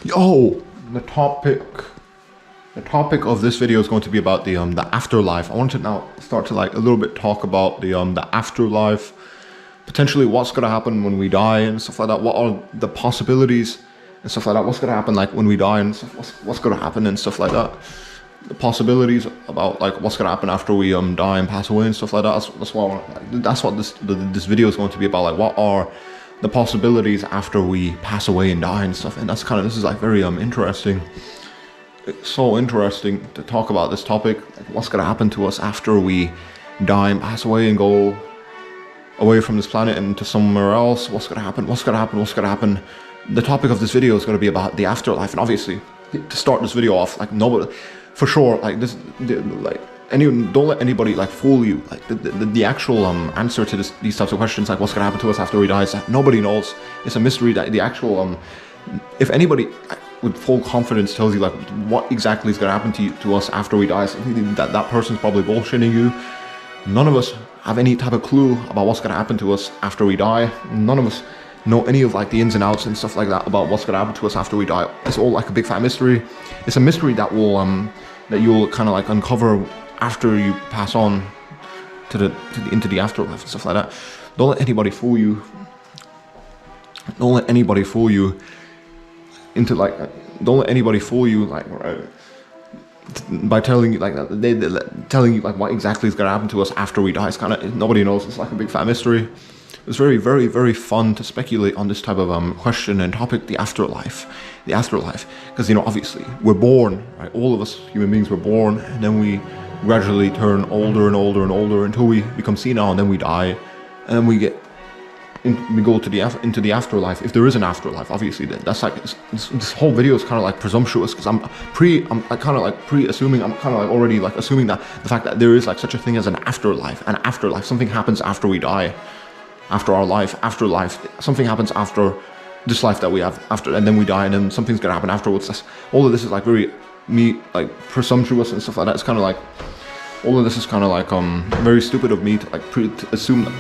Yo, the topic of this video is going to be about the afterlife. I want to now start to like a little bit talk about the afterlife, potentially what's gonna happen when we die and stuff like that. What are the possibilities and stuff like that? What's gonna happen like when we die and stuff, what's gonna happen and stuff like that. The possibilities about like what's gonna happen after we die and pass away and stuff like that. That's what this video is going to be about. Like, what are the possibilities after we pass away and die and stuff. And that's kind of, this is like very interesting. It's so interesting to talk about this topic. Like, what's gonna happen to us after we die and pass away and go away from this planet and to somewhere else? What's gonna happen? What's gonna happen? What's gonna happen? The topic of this video is going to be about the afterlife. And obviously, to start this video off, like, nobody, for sure, like this, like, don't let anybody like fool you. Like the actual answer to these types of questions, like what's gonna happen to us after we die, is that nobody knows. It's a mystery. That the actual if anybody with full confidence tells you like what exactly is gonna happen to us after we die, that person's probably bullshitting you. None of us have any type of clue about what's gonna happen to us after we die. None of us know any of like the ins and outs and stuff like that about what's gonna happen to us after we die. It's all like a big fat mystery. It's a mystery that will that you'll kind of like uncover after you pass on into the afterlife and stuff like that. Don't let anybody fool you. Don't let anybody fool you into like. Don't let anybody fool you like by telling you like that. They telling you like what exactly is gonna happen to us after we die. It's kind of, nobody knows. It's like a big fat mystery. It's very, very, very fun to speculate on this type of question and topic, the afterlife. The afterlife, because you know, obviously we're born, right? All of us human beings were born, and then we gradually turn older and older and older until we become senile, and then we die, and then we go to into the afterlife, if there is an afterlife. Obviously, that's like this whole video is kind of like presumptuous, because I'm kind of like pre-assuming, I'm kind of like already like assuming that the fact that there is like such a thing as an afterlife, something happens after we die, after our life, afterlife, something happens after this life that we have after, and then we die, and then something's gonna happen afterwards. All of this is like very like presumptuous and stuff like that. It's kind of like, all of this is kind of like very stupid of me to like to assume that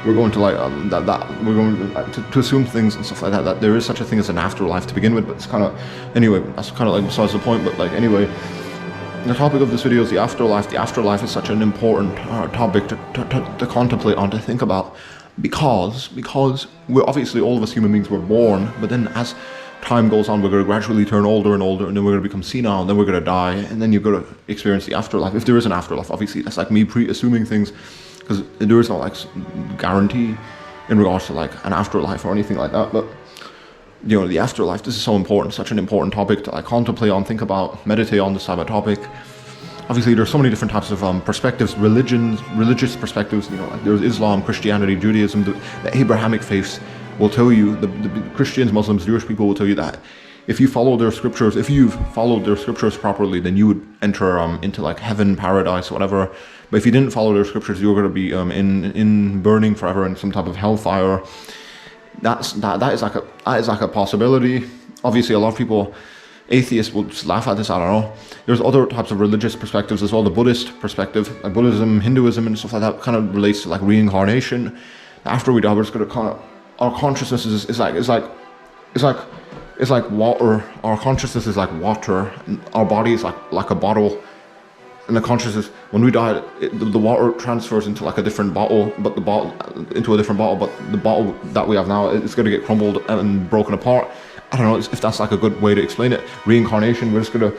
we're going to like that we're going to assume things and stuff like that there is such a thing as an afterlife to begin with. But it's kind of, anyway, that's kind of like besides the point. But like, anyway, the topic of this video is the afterlife. The afterlife is such an important topic to contemplate on, to think about, because we're obviously, all of us human beings were born, but then as time goes on, we're going to gradually turn older and older, and then we're going to become senile, and then we're going to die, and then you're going to experience the afterlife, if there is an afterlife. Obviously, that's like me pre-assuming things, because there is no like guarantee in regards to like an afterlife or anything like that. But you know, the afterlife, this is so important, such an important topic to like contemplate on, think about, meditate on this type of topic. Obviously, there's so many different types of perspectives, religious perspectives. You know, like there's Islam, Christianity, Judaism, the Abrahamic faiths will tell you, the Christians, Muslims, Jewish people will tell you that if you follow their scriptures, if you've followed their scriptures properly, then you would enter into like heaven, paradise, whatever. But if you didn't follow their scriptures, you're going to be in burning forever in some type of hellfire. That is like a possibility. Obviously, a lot of people, atheists, will just laugh at this. I don't know. There's other types of religious perspectives as well. The Buddhist perspective, like Buddhism, Hinduism, and stuff like that, kind of relates to like reincarnation. After we die, we're just going to kind of, our consciousness is like water. Our consciousness is like water. And our body is like a bottle. And the consciousness, when we die, the water transfers into like a different bottle, but the bottle that we have now is going to get crumbled and broken apart. I don't know if that's like a good way to explain it. Reincarnation, we're just gonna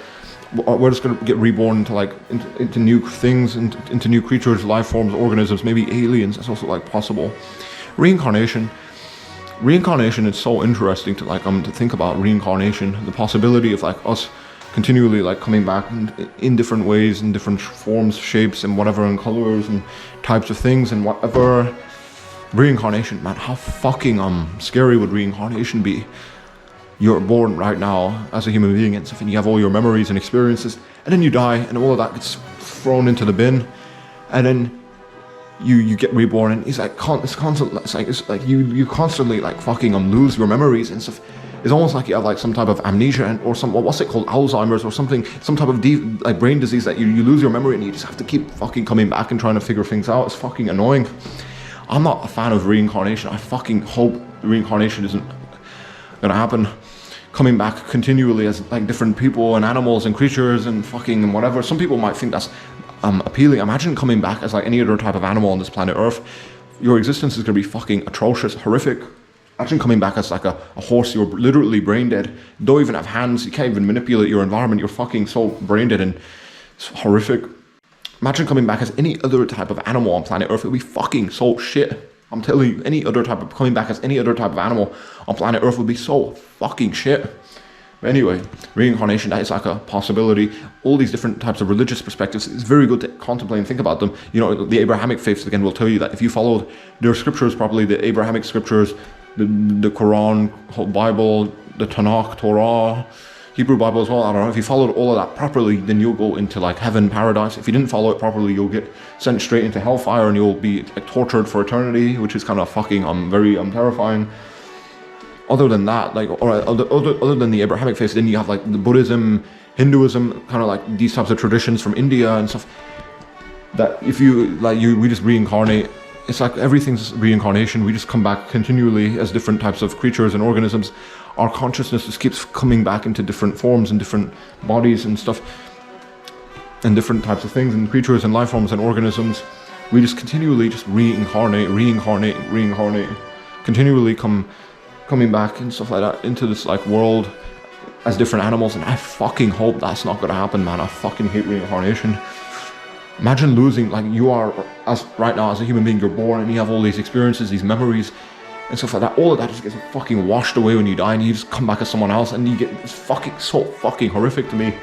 get reborn into like into new things, into new creatures, life forms, organisms, maybe aliens. That's also like possible. Reincarnation is so interesting to like to think about. Reincarnation, the possibility of like us continually like coming back in different ways, in different forms, shapes, and whatever, and colors and types of things and whatever. Reincarnation, man, how fucking scary would reincarnation be? You're born right now as a human being and stuff, and you have all your memories and experiences, and then you die, and all of that gets thrown into the bin, and then you get reborn, and it's like you constantly like fucking lose your memories and stuff. It's almost like you have like some type of amnesia or some, what's it called, Alzheimer's or something, some type of like brain disease that you lose your memory, and you just have to keep fucking coming back and trying to figure things out. It's fucking annoying. I'm not a fan of reincarnation. I fucking hope reincarnation isn't gonna happen, coming back continually as like different people and animals and creatures and fucking whatever. Some people might think that's appealing. Imagine coming back as like any other type of animal on this planet Earth. Your existence is going to be fucking atrocious, horrific. Imagine coming back as like a horse. You're literally brain dead. You don't even have hands. You can't even manipulate your environment. You're fucking so brain dead and it's horrific. Imagine coming back as any other type of animal on planet Earth. It'll be fucking so shit. I'm telling you, coming back as any other type of animal on planet Earth would be so fucking shit. But anyway, reincarnation, that is like a possibility. All these different types of religious perspectives, it's very good to contemplate and think about them. You know, the Abrahamic faiths, again, will tell you that if you followed their scriptures properly, the Abrahamic scriptures, the Quran, Bible, the Tanakh, Torah, Hebrew Bible as well, I don't know, if you followed all of that properly, then you'll go into like heaven, paradise. If you didn't follow it properly, you'll get sent straight into hellfire and you'll be like, tortured for eternity, which is kind of fucking very terrifying. Other than that, like, or other than the Abrahamic faith, then you have like the Buddhism, Hinduism, kind of like these types of traditions from India and stuff. That if you like, we just reincarnate. It's like everything's reincarnation. We just come back continually as different types of creatures and organisms. Our consciousness just keeps coming back into different forms and different bodies and stuff, and different types of things and creatures and life forms and organisms. We just continually just reincarnate, continually coming back and stuff like that into this like world as different animals. And I fucking hope that's not gonna happen, man. I fucking hate reincarnation. Imagine losing, like, you are, as right now as a human being, you're born and you have all these experiences, these memories and stuff like that. All of that just gets fucking washed away when you die, and you just come back as someone else, and you get, it's fucking so fucking horrific to me.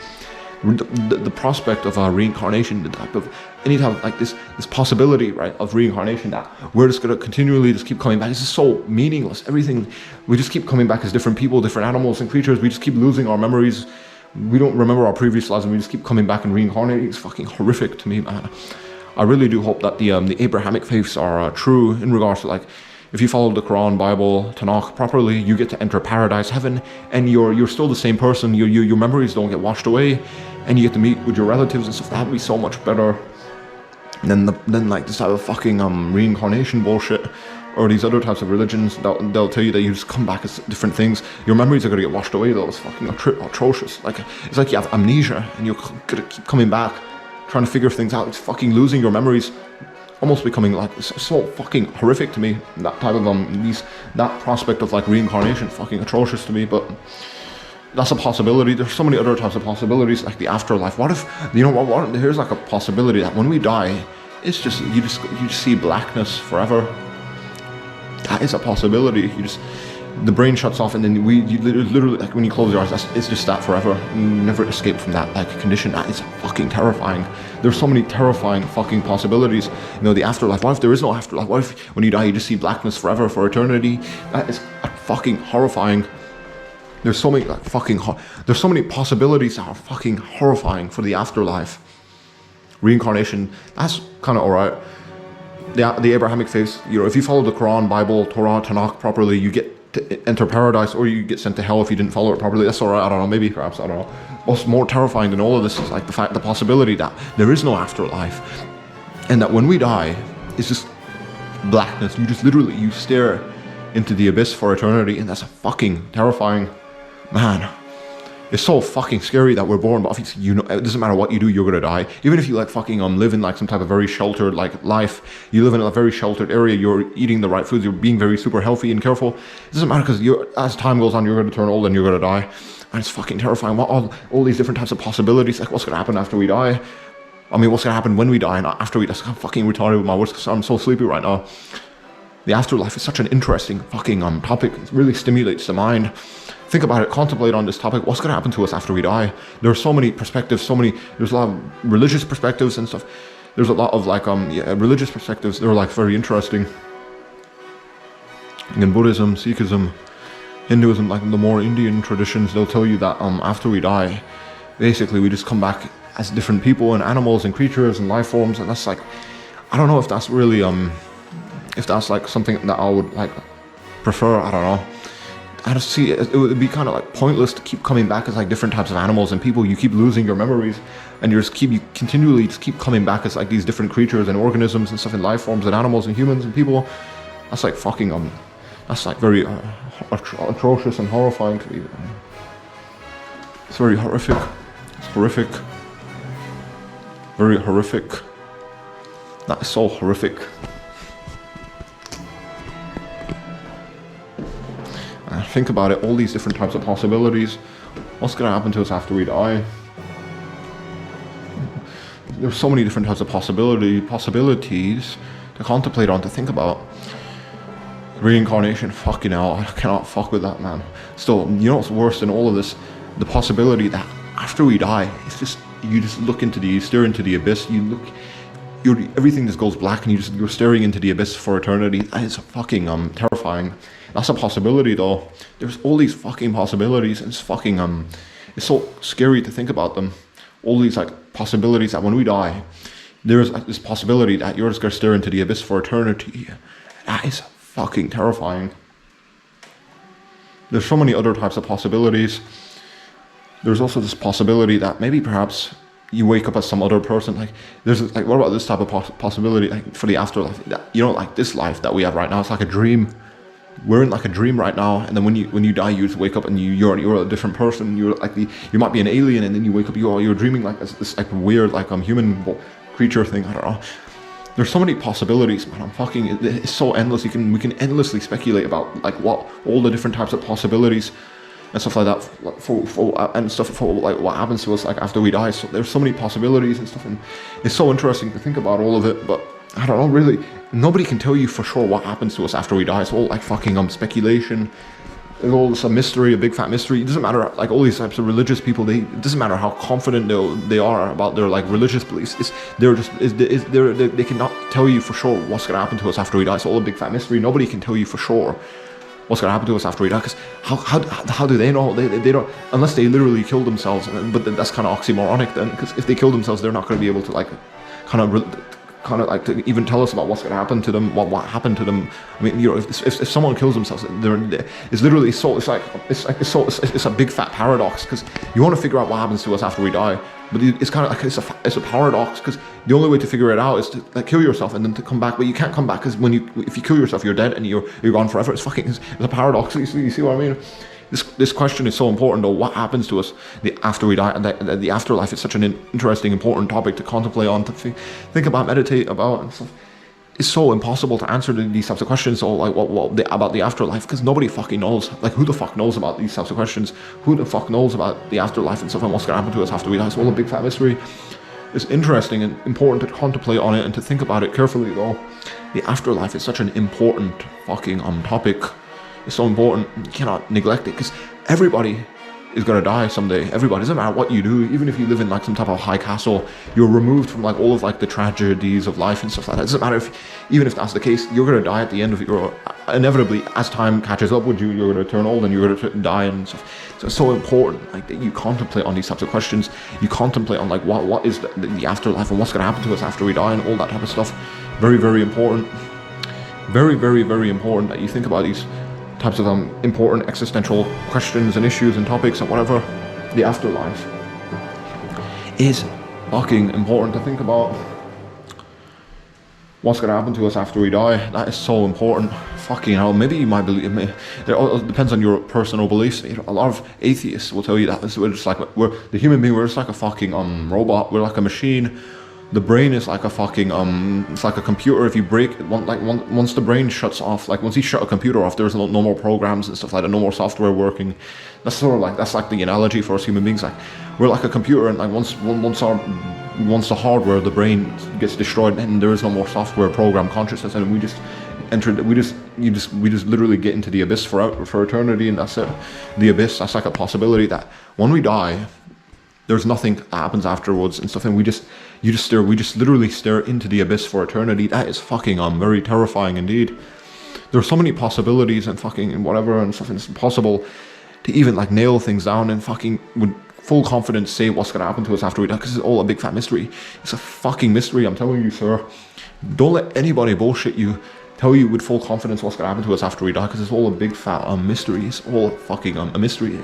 The prospect of reincarnation, any type of like this possibility, right, of reincarnation, that we're just gonna continually just keep coming back. This is so meaningless. Everything, we just keep coming back as different people, different animals and creatures. We just keep losing our memories. We don't remember our previous lives, and we just keep coming back and reincarnating. It's fucking horrific to me, man. I really do hope that the Abrahamic faiths are true in regards to, like, if you follow the Quran, Bible, Tanakh properly, you get to enter paradise, heaven, and you're still the same person. Your memories don't get washed away, and you get to meet with your relatives and stuff. That would be so much better than like this type of fucking reincarnation bullshit, or these other types of religions. They'll tell you that you just come back as different things. Your memories are gonna get washed away, though. It's fucking atrocious. Like, it's like you have amnesia and you're gonna keep coming back, trying to figure things out. It's fucking losing your memories, almost becoming like so fucking horrific to me. That type of that prospect of like reincarnation, fucking atrocious to me. But that's a possibility. There's so many other types of possibilities, like the afterlife. What if, you know what, here's like a possibility that when we die, it's just you just see blackness forever. That is a possibility. The brain shuts off, and then you literally, like, when you close your eyes, it's just that forever. You never escape from that like condition. That is fucking terrifying. There's so many terrifying fucking possibilities. You know, the afterlife. What if there is no afterlife? What if when you die you just see blackness forever for eternity? That is fucking horrifying. There's so many like there's so many possibilities that are fucking horrifying for the afterlife. Reincarnation, that's kind of alright. The Abrahamic faith, you know, if you follow the Quran, Bible, Torah, Tanakh properly, you get to enter paradise, or you get sent to hell if you didn't follow it properly. That's alright. I don't know, maybe, perhaps, I don't know. What's more terrifying than all of this is like the possibility that there is no afterlife, and that when we die, it's just blackness. You just literally, you stare into the abyss for eternity, and that's a fucking terrifying, man. It's so fucking scary that we're born, but obviously, you know, it doesn't matter what you do, you're gonna die. Even if you like fucking live in like some type of very sheltered like life, you live in a very sheltered area, you're eating the right foods, you're being very super healthy and careful. It doesn't matter, because as time goes on, you're gonna turn old and you're gonna die. And it's fucking terrifying. What all these different types of possibilities, like what's gonna happen after we die? I mean, what's gonna happen when we die and after we die? I'm fucking retarded with my words because I'm so sleepy right now. The afterlife is such an interesting fucking topic. It really stimulates the mind. Think about it, contemplate on this topic. What's going to happen to us after we die? There are so many perspectives, there's a lot of religious perspectives and stuff. There's a lot of like, religious perspectives. They're like very interesting. In Buddhism, Sikhism, Hinduism, like the more Indian traditions, they'll tell you that after we die, basically we just come back as different people and animals and creatures and life forms. And that's like, I don't know if that's really, if that's like something that I would like prefer. I don't know. I just see it would be kind of like pointless to keep coming back as like different types of animals and people. You keep losing your memories, and you continually keep coming back as like these different creatures and organisms and stuff, and life forms and animals and humans and people. That's like fucking that's like very atrocious and horrifying to me. It's very horrific. It's horrific. Very horrific. That is so horrific. And think about it, all these different types of possibilities. What's gonna happen to us after we die? There's so many different types of possibilities to contemplate on, to think about. Reincarnation, fucking hell, I cannot fuck with that, man. Still, you know what's worse than all of this? The possibility that after we die, it's just, you just look into you stare into the abyss, everything just goes black and you're staring into the abyss for eternity. That is fucking terrifying. That's a possibility though. There's all these fucking possibilities, and it's fucking it's so scary to think about them. All these like possibilities that when we die, there's this possibility that you're just gonna stare into the abyss for eternity. That is fucking terrifying. There's so many other types of possibilities. There's also this possibility that maybe perhaps you wake up as some other person. Like there's like, what about this type of possibility, like for the afterlife? That, you know, like this life that we have right now, it's like a dream. We're in like a dream right now, and then when you die, you just wake up and you're a different person. You're like you might be an alien, and then you wake up, you're dreaming like this like weird like human creature thing. I don't know. There's so many possibilities, man. It's so endless. We can endlessly speculate about like what all the different types of possibilities and stuff like that for like what happens to us like after we die. So there's so many possibilities and stuff, and it's so interesting to think about all of it. But I don't know, really, nobody can tell you for sure what happens to us after we die. It's all like fucking speculation. It's all just a mystery, a big fat mystery. It doesn't matter, like all these types of religious people, it doesn't matter how confident they are about their like religious beliefs. They cannot tell you for sure what's gonna happen to us after we die. It's all a big fat mystery. Nobody can tell you for sure what's gonna happen to us after we die, because how do they know? They don't, unless they literally kill themselves. But that's kind of oxymoronic then, because if they kill themselves, they're not going to be able to like kind of like to even tell us about what's going to happen to them, what happened to them. I mean, you know, if someone kills themselves, it's literally it's a big fat paradox, because you want to figure out what happens to us after we die, but it's kind of like it's a paradox, because the only way to figure it out is to like kill yourself and then to come back, but you can't come back, because if you kill yourself, you're dead and you're gone forever. It's a paradox. You see what I mean? This question is so important though. What happens to us after we die, and the afterlife is such an interesting, important topic to contemplate on, to think about, meditate about, and stuff. It's so impossible to answer these types of questions. So like about the afterlife, because nobody fucking knows. Like who the fuck knows about these types of questions? Who the fuck knows about the afterlife and stuff, and what's gonna happen to us after we die? It's all a big fat mystery. It's interesting and important to contemplate on it and to think about it carefully though. The afterlife is such an important fucking topic. It's so important. You cannot neglect it, because everybody is gonna die someday. Everybody, doesn't matter what you do, even if you live in like some type of high castle, you're removed from like all of like the tragedies of life and stuff like that. It doesn't matter even if that's the case, you're gonna die at the end of your, inevitably, as time catches up with you, you're gonna turn old and you're gonna die and stuff. So it's so important like that you contemplate on these types of questions. You contemplate on like what is the afterlife and what's gonna happen to us after we die and all that type of stuff. Very, very important. Very, very, very important that you think about these types of important existential questions and issues and topics and whatever. The afterlife is fucking important to think about. What's gonna happen to us after we die? That is so important. Fucking hell, maybe you might believe me. It depends on your personal beliefs. You know, a lot of atheists will tell you that we're just like, we're the human being, we're just like a fucking robot, we're like a machine. The brain is like a fucking it's like a computer. If you break once the brain shuts off, like once you shut a computer off, there's no more programs and stuff like that, no more software working. That's sort of like, that's like the analogy for us human beings. Like we're like a computer, and like once the hardware, the brain gets destroyed, and there is no more software program consciousness, and we just literally get into the abyss for eternity, and that's it. The abyss, that's like a possibility that when we die, there's nothing that happens afterwards and stuff, and we just literally stare into the abyss for eternity. That is fucking very terrifying indeed. There's so many possibilities and fucking and whatever and stuff, and it's impossible to even like nail things down and fucking with full confidence say what's gonna happen to us after we die, because it's all a big fat mystery. It's a fucking mystery, I'm telling you, sir. Don't let anybody bullshit you, tell you with full confidence what's gonna happen to us after we die, because it's all a big fat mystery. It's all fucking a mystery.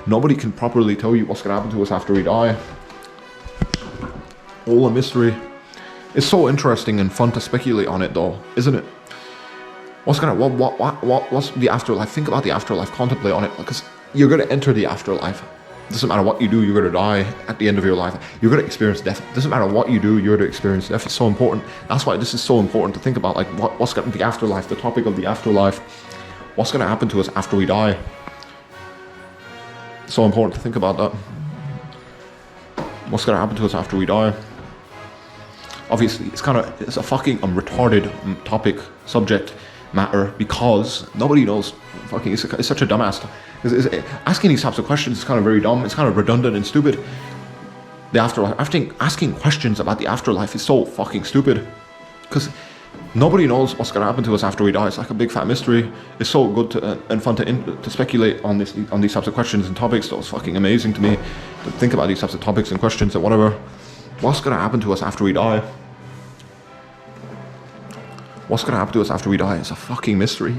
Nobody can properly tell you what's gonna happen to us after we die. All a mystery. It's so interesting and fun to speculate on it though, isn't it? What's the afterlife? Think about the afterlife, contemplate on it, because you're gonna enter the afterlife. Doesn't matter what you do, you're going to die at the end of your life. You're going to experience death. Doesn't matter what you do, you're going to experience death. It's so important. That's why this is so important to think about, like what's going to be the afterlife, the topic of the afterlife. What's going to happen to us after we die? It's so important to think about that. What's going to happen to us after we die? Obviously, it's a fucking retarded topic, subject matter, because nobody knows. Fucking, it's such a dumbass. Asking these types of questions is kind of very dumb. It's kind of redundant and stupid. The afterlife. Asking questions about the afterlife is so fucking stupid, because nobody knows what's going to happen to us after we die. It's like a big fat mystery. It's so good and fun to speculate on these types of questions and topics. So it's fucking amazing to me to think about these types of topics and questions and whatever. What's going to happen to us after we die? What's going to happen to us after we die? It's a fucking mystery.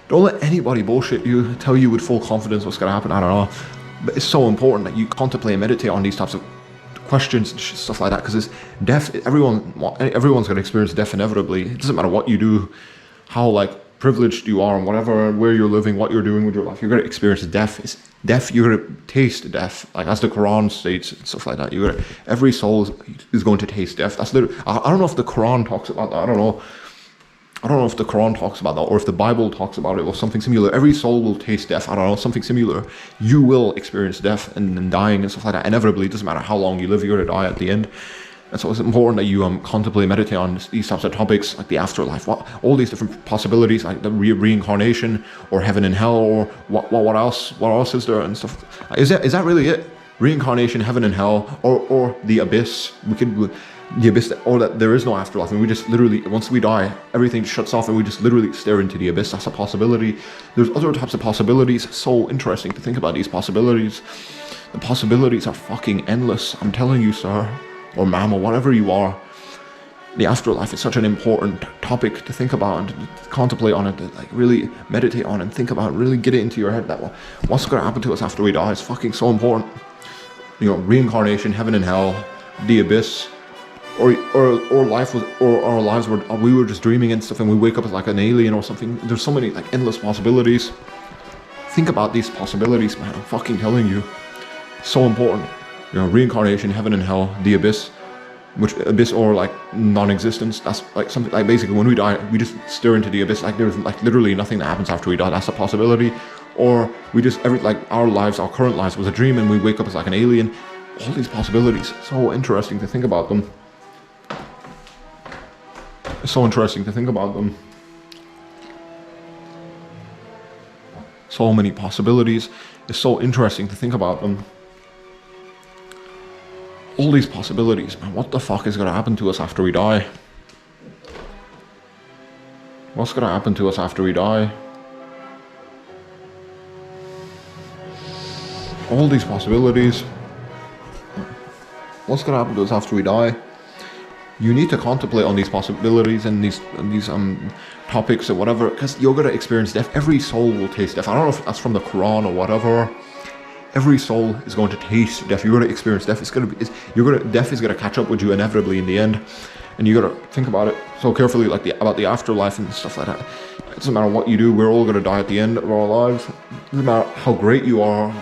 Don't let anybody bullshit you, tell you with full confidence what's going to happen. I don't know. But it's so important that you contemplate and meditate on these types of questions and stuff like that, because it's death. Everyone's going to experience death inevitably. It doesn't matter what you do, how like privileged you are and whatever, where you're living, what you're doing with your life. You're going to experience death. It's death. You're going to taste death, like as the Quran states and stuff like that. Every soul is going to taste death. That's literally. I don't know if the Quran talks about that. I don't know if the Quran talks about that, or if the Bible talks about it, or something similar. Every soul will taste death. I don't know, something similar. You will experience death and dying and stuff like that. Inevitably, it doesn't matter how long you live, you're going to die at the end. And so it's important that you contemplate, meditate on these types of topics, like the afterlife, all these different possibilities, like the reincarnation, or heaven and hell, or what else is there and stuff. Is that really it? Reincarnation, heaven and hell, or the abyss? The abyss, or that there is no afterlife, and we just literally, once we die, everything shuts off and we just literally stare into the abyss. That's a possibility. There's other types of possibilities. So interesting to think about these possibilities. The possibilities are fucking endless. I'm telling you, sir, or ma'am, or whatever you are. The afterlife is such an important topic to think about and to contemplate on it, to like really meditate on and think about, really get it into your head that what's going to happen to us after we die is fucking so important. You know, reincarnation, heaven and hell, the abyss. Or life was, or our lives were, we were just dreaming and stuff, and we wake up as like an alien or something. There's so many like endless possibilities. Think about these possibilities, man. I'm fucking telling you, so important. You know, reincarnation, heaven and hell, the abyss, or like non-existence. That's like something like basically when we die, we just stare into the abyss. Like there's like literally nothing that happens after we die. That's a possibility. Or we just our current lives was a dream, and we wake up as like an alien. All these possibilities, so interesting to think about them. It's so interesting to think about them. So many possibilities. It's so interesting to think about them. All these possibilities, man. What the fuck is going to happen to us after we die? What's going to happen to us after we die? All these possibilities. What's going to happen to us after we die? You need to contemplate on these possibilities and these topics or whatever, because you're going to experience death. Every soul will taste death. I don't know if that's from the Quran or whatever. Every soul is going to taste death. You're going to experience death. Death is going to catch up with you inevitably in the end, and you got to think about it so carefully, like about the afterlife and stuff like that. It doesn't matter what you do. We're all going to die at the end of our lives. It doesn't matter how great you are.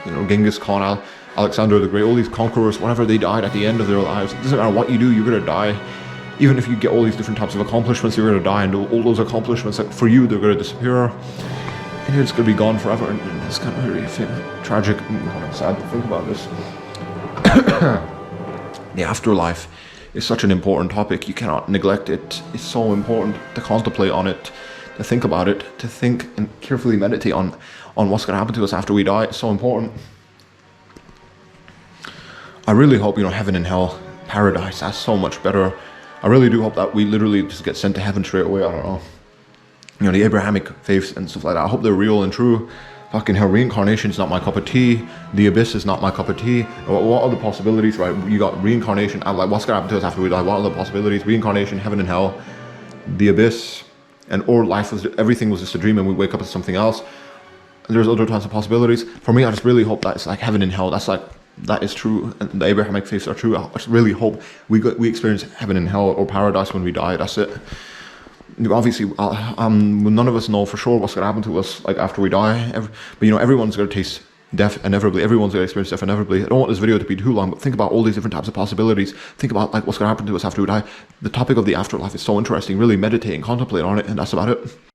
You know, Genghis Khan, Alexander the Great, all these conquerors, whenever they died at the end of their lives, it doesn't matter what you do, you're going to die. Even if you get all these different types of accomplishments, you're going to die, and all those accomplishments, like, for you, they're going to disappear, and you're just going to be gone forever. And it's kind of very tragic and kind of sad to think about this. The afterlife is such an important topic. You cannot neglect it. It's so important to contemplate on it, to think about it, to think and carefully meditate on what's going to happen to us after we die. It's so important. I really hope, heaven and hell, paradise, that's so much better. I really do hope that we literally just get sent to heaven straight away. I don't know. The Abrahamic faiths and stuff like that, I hope they're real and true. Fucking hell, reincarnation is not my cup of tea. The abyss is not my cup of tea. What are the possibilities, right? You got reincarnation, and like, what's going to happen to us after we die? What are the possibilities? Reincarnation, heaven and hell, the abyss, or life everything was just a dream and we wake up as something else. And there's other types of possibilities. For me, I just really hope that it's like heaven and hell. That is true, and the Abrahamic faiths are true. I just really hope we experience heaven and hell or paradise when we die. That's it. Obviously, none of us know for sure what's going to happen to us like after we die. But everyone's going to taste death inevitably. Everyone's going to experience death inevitably. I don't want this video to be too long, but think about all these different types of possibilities. Think about like what's going to happen to us after we die. The topic of the afterlife is so interesting. Really meditate and contemplate on it, and that's about it.